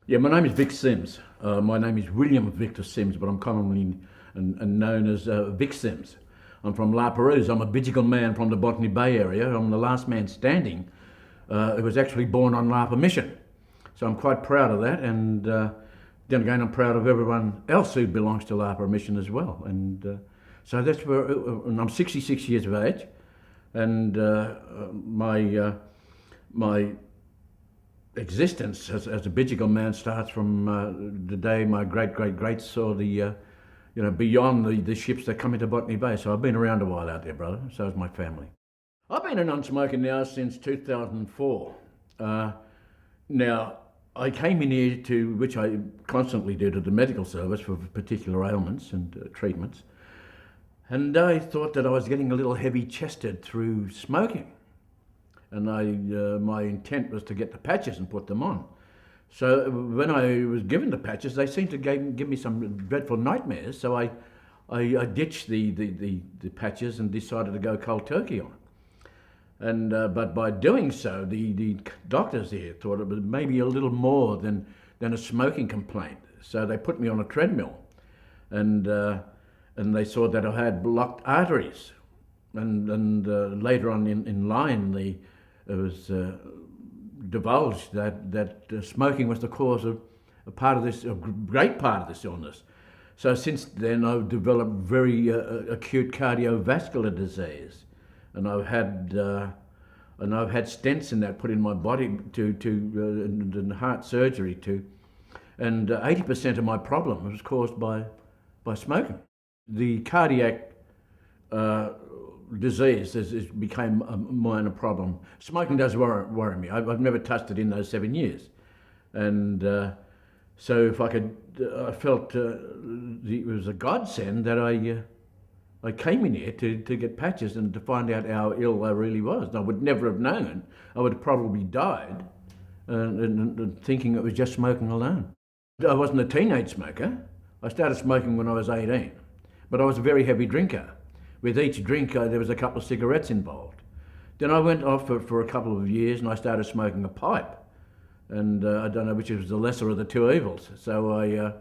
Yeah, my name is Vic Sims. My name is William Victor Sims, but I'm commonly known as Vic Sims. I'm from La Perouse. I'm a Bidjigal man from the Botany Bay area. I'm the last man standing who was actually born on Lapa Mission. So I'm quite proud of that, and then again, I'm proud of everyone else who belongs to Lapa Mission as well. And so that's where and I'm 66 years of age, and my existence as a Bidjigal man starts from the day my greats saw beyond the ships that come into Botany Bay. So I've been around a while out there, brother. So has my family. I've been a non-smoker now since 2004. Now, I came in here to, which I constantly do, to the medical service for particular ailments and treatments. And I thought that I was getting a little heavy-chested through smoking. And my intent was to get the patches and put them on. So when I was given the patches, they seemed to give me some dreadful nightmares. So I ditched the patches and decided to go cold turkey on. And but by doing so, the doctors here thought it was maybe a little more than a smoking complaint. So they put me on a treadmill, and they saw that I had blocked arteries. And later on in line, it was divulged that smoking was the cause of a great part of this illness. So since then, I've developed very acute cardiovascular disease, and I've had stents in that put in my body and heart surgery too, and 80% of my problem was caused by smoking. The cardiac disease became a minor problem. Smoking does worry me. I've never touched it in those 7 years, and so if I could, I felt it was a godsend that I came in here to get patches and to find out how ill I really was. I would never have known. I would have probably died, and thinking it was just smoking alone. I wasn't a teenage smoker. I started smoking when I was 18, but I was a very heavy drinker. With each drink, there was a couple of cigarettes involved. Then I went off for a couple of years and I started smoking a pipe. And I don't know which was the lesser of the two evils. So I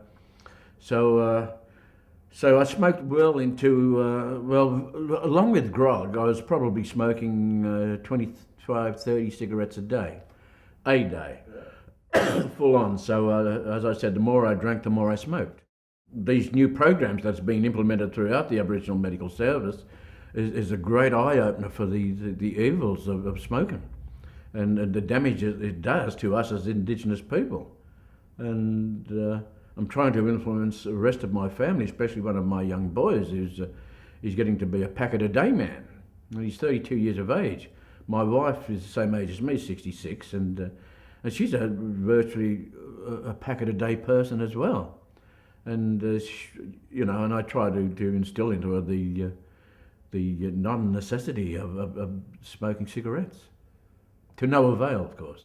smoked well into, along with grog, I was probably smoking 25, 30 cigarettes a day, full on. So as I said, the more I drank, the more I smoked. These new programs that's been implemented throughout the Aboriginal Medical Service is a great eye-opener for the evils of smoking and the damage it does to us as Indigenous people. And I'm trying to influence the rest of my family, especially one of my young boys who's getting to be a packet-a-day man. He's 32 years of age. My wife is the same age as me, 66, and she's virtually a packet-a-day person as well. And and I try to instill into her the non-necessity of smoking cigarettes, to no avail, of course.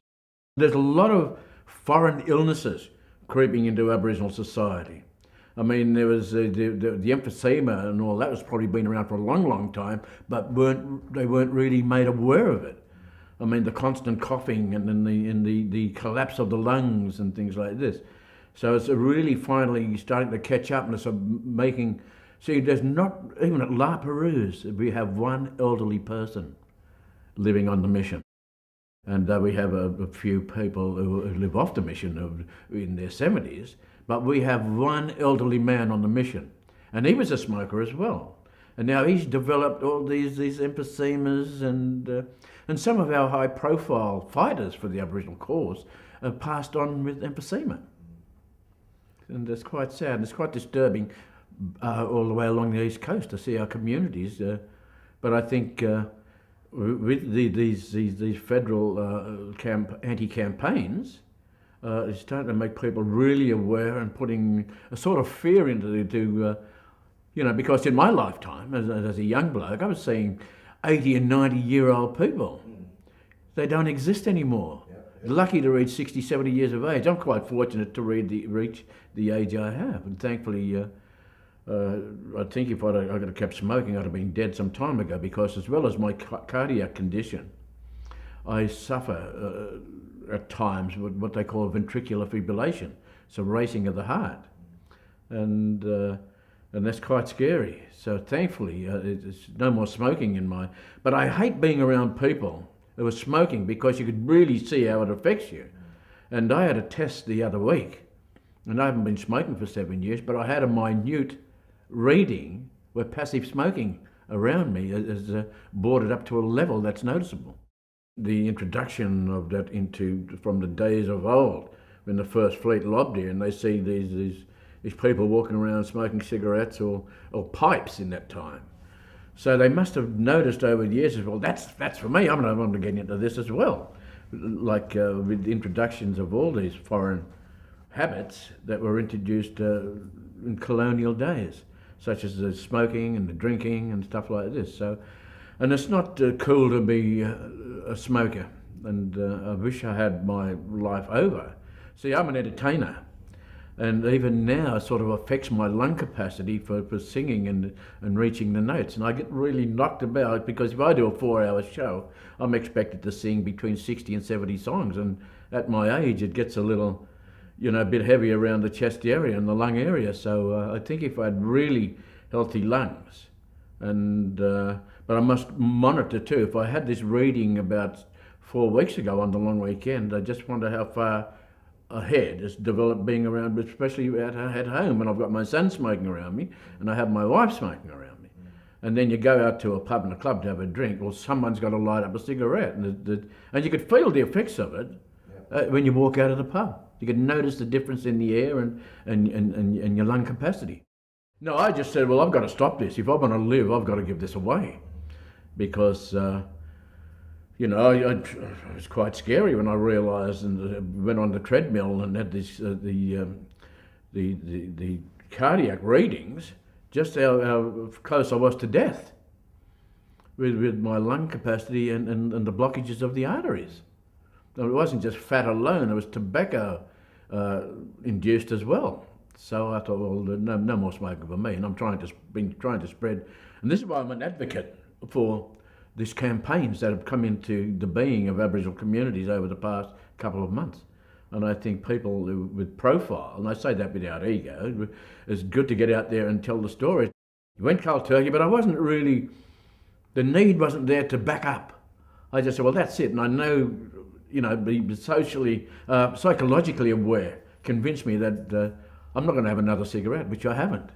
There's a lot of foreign illnesses creeping into Aboriginal society. I mean, there was the emphysema and all that was probably been around for a long, long time, but they weren't really made aware of it. I mean, the constant coughing and then the collapse of the lungs and things like this. So it's really finally starting to catch up, and it's making. See, there's not even at La Perouse we have one elderly person living on the mission, and we have a few people who live off the mission in their 70s. But we have one elderly man on the mission, and he was a smoker as well. And now he's developed all these emphysemas, and some of our high-profile fighters for the Aboriginal cause have passed on with emphysema. And it's quite sad, and it's quite disturbing all the way along the East Coast to see our communities. But I think with these federal anti-campaigns, it's starting to make people really aware and putting a sort of fear into because in my lifetime, as a young bloke, I was seeing 80 and 90-year-old people. They don't exist anymore. Lucky to reach 60, 70 years of age. I'm quite fortunate to reach the age I have, and thankfully, I think if I'd have kept smoking, I'd have been dead some time ago. Because as well as my cardiac condition, I suffer at times what they call ventricular fibrillation, so racing of the heart, and that's quite scary. So thankfully, it's no more smoking in my. But I hate being around people who are smoking because you could really see how it affects you. And I had a test the other week, and I haven't been smoking for 7 years, but I had a minute reading where passive smoking around me has brought it up to a level that's noticeable. The introduction of that from the days of old, when the First Fleet lobbed here, and they see these people walking around smoking cigarettes or pipes in that time. So they must have noticed over the years as well, that's for me, I'm going to want to get into this as well. Like with the introductions of all these foreign habits that were introduced in colonial days, such as the smoking and the drinking and stuff like this. So, and it's not cool to be a smoker, and I wish I had my life over. See, I'm an entertainer, and even now it sort of affects my lung capacity for singing and reaching the notes. And I get really knocked about because if I do a 4-hour show, I'm expected to sing between 60 and 70 songs. And at my age, it gets a little, a bit heavy around the chest area and the lung area. So I think if I had really healthy lungs, but I must monitor too. If I had this reading about 4 weeks ago on the long weekend, I just wonder how far ahead it's developed being around, especially at home when I've got my son smoking around me and I have my wife smoking around me. And then you go out to a pub and a club to have a drink, or someone's got to light up a cigarette, and you could feel the effects of it when you walk out of the pub. You could notice the difference in the air and your lung capacity. No, I just said, well, I've got to stop this. If I want to live, I've got to give this away, because it was quite scary when I realised and went on the treadmill and had this the cardiac readings, just how close I was to death with my lung capacity and the blockages of the arteries. It wasn't just fat alone; it was tobacco induced as well. So I thought, well, no more smoking for me, and I'm trying to spread. And this is why I'm an advocate for these campaigns that have come into the being of Aboriginal communities over the past couple of months. And I think people with profile, and I say that without ego, it's good to get out there and tell the story. You went cold turkey, but I wasn't really, the need wasn't there to back up. I just said, well, that's it. And I know, be socially, psychologically aware, convinced me that I'm not going to have another cigarette, which I haven't.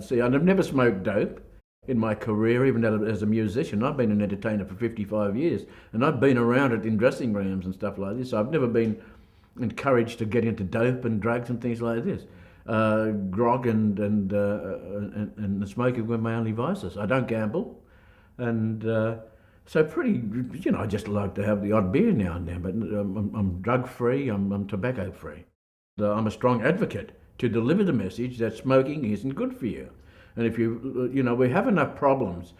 See, I've never smoked dope in my career, even as a musician. I've been an entertainer for 55 years, and I've been around it in dressing rooms and stuff like this. So I've never been encouraged to get into dope and drugs and things like this. Grog and smoking were my only vices. I don't gamble, and so I just like to have the odd beer now and then, but I'm drug-free, I'm tobacco-free. I'm a strong advocate to deliver the message that smoking isn't good for you. And if we have enough problems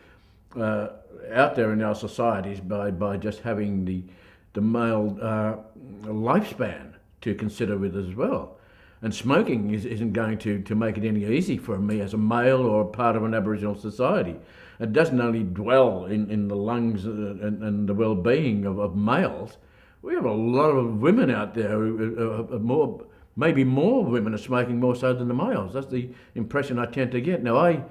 out there in our societies by just having the male lifespan to consider with as well. And smoking isn't going to make it any easy for me as a male or part of an Aboriginal society. It doesn't only dwell in the lungs and the well-being of males. We have a lot of women out there who are maybe more women are smoking more so than the males. That's the impression I tend to get. Now,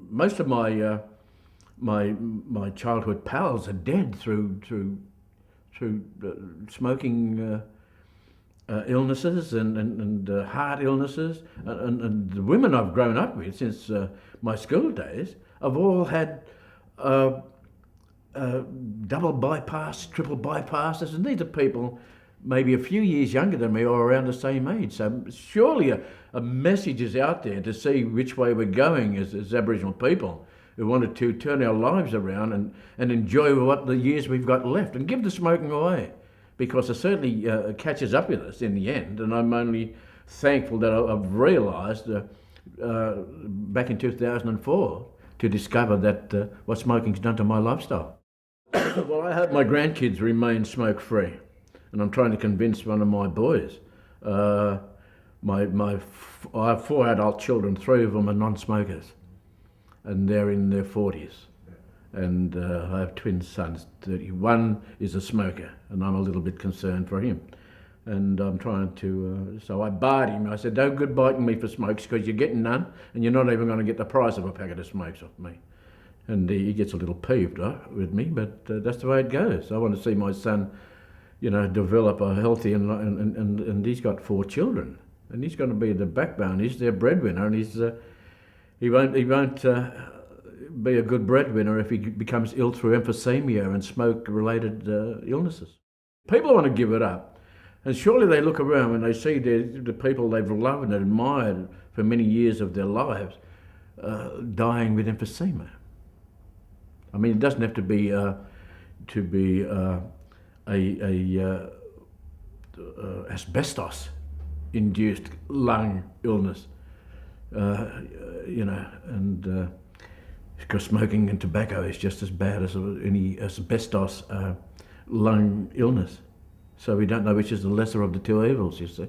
most of my childhood pals are dead through smoking illnesses and heart illnesses, and the women I've grown up with since my school days have all had double bypass, triple bypasses, and these are people maybe a few years younger than me or around the same age. So surely a message is out there to see which way we're going as Aboriginal people who wanted to turn our lives around and enjoy what the years we've got left and give the smoking away, because it certainly catches up with us in the end. And I'm only thankful that I've realised back in 2004 to discover that what smoking's done to my lifestyle. Well, I hope my grandkids remain smoke-free. And I'm trying to convince one of my boys. I have 4 adult children, 3 of them are non-smokers, and they're in their 40s. and I have twin sons. One is a smoker, and I'm a little bit concerned for him. And I'm trying to, so I barred him. I said, don't goodbye to me for smokes because you're getting none, and you're not even going to get the price of a packet of smokes off me. And he gets a little peeved with me, but that's the way it goes. I want to see my son, develop a healthy, and he's got 4 children, and he's going to be the backbone. He's their breadwinner, and he won't be a good breadwinner if he becomes ill through emphysema and smoke-related illnesses. People want to give it up. And surely they look around when they see the people they've loved and admired for many years of their lives dying with emphysema. I mean, it doesn't have to be asbestos-induced lung illness, and because smoking and tobacco is just as bad as any asbestos lung illness. So we don't know which is the lesser of the two evils, you see.